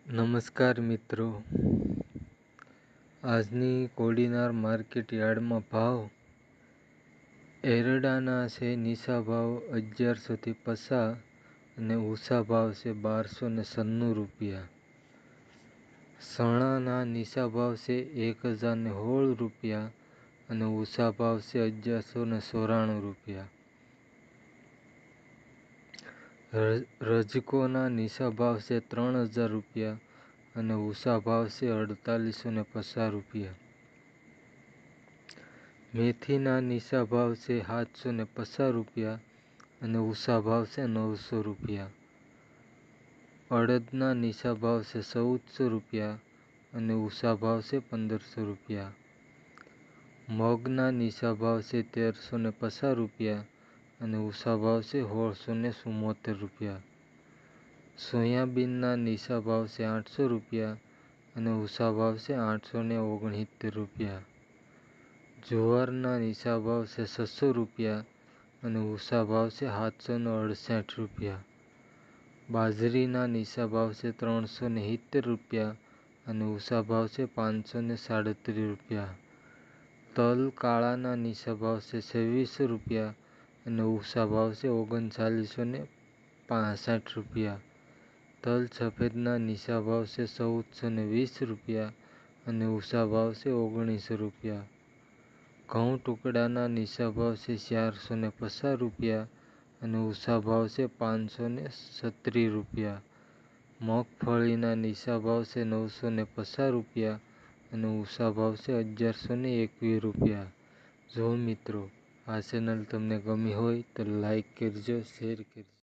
નમસ્કાર મિત્રો, આજની કોડીનાર માર્કેટ યાર્ડમાં ભાવ એરડાના છે નીચા ભાવ 1100 થી 50 અને ઊંચા ભાવ છે 1296 રૂપિયા. ચણાના નીચા ભાવ છે 1016 રૂપિયા અને ઊંચા ભાવ છે 1194 રૂપિયા. રજકોના નીચા ભાવ છે 3000 રૂપિયા અને ઊંચા ભાવ છે 4850 રૂપિયા. મેથીના નીચા ભાવ છે 750 રૂપિયા અને ઊંચા ભાવ છે 900 રૂપિયા. અડદના નીચા ભાવ છે 1400 રૂપિયા અને ઊંચા ભાવ છે 1500 રૂપિયા. મગના નીચા ભાવ છે 1350 રૂપિયા અને ઊંચા ભાવ છે 1674 રૂપિયા. સોયાબીનના નીચા ભાવ છે 800 રૂપિયા અને ઊંચા ભાવ છે 869 રૂપિયા. જુવારના નીચા ભાવ છે 600 રૂપિયા અને ઊંચા ભાવ છે 768 રૂપિયા. બાજરીના નીચા ભાવ છે 370 રૂપિયા અને ઊંચા ભાવ છે 537 રૂપિયા. તલ કાળાના નીચા ભાવ છે 2600 રૂપિયા અને ઊંચા ભાવ છે 3965 રૂપિયા. તલ સફેદના નીચા ભાવ છે 1420 રૂપિયા અને ઊંચા ભાવ છે 1900 રૂપિયા. ઘઉં ટુકડાના નીચા ભાવ છે 450 રૂપિયા અને ઊંચા ભાવ છે 536 રૂપિયા. મગફળીના નીચા ભાવ છે 950 રૂપિયા અને ઊંચા ભાવ છે 1121 રૂપિયા. જો મિત્રો આ ચેનલ તમને ગમી હોય તો લાઈક કરજો, શેર કરજો.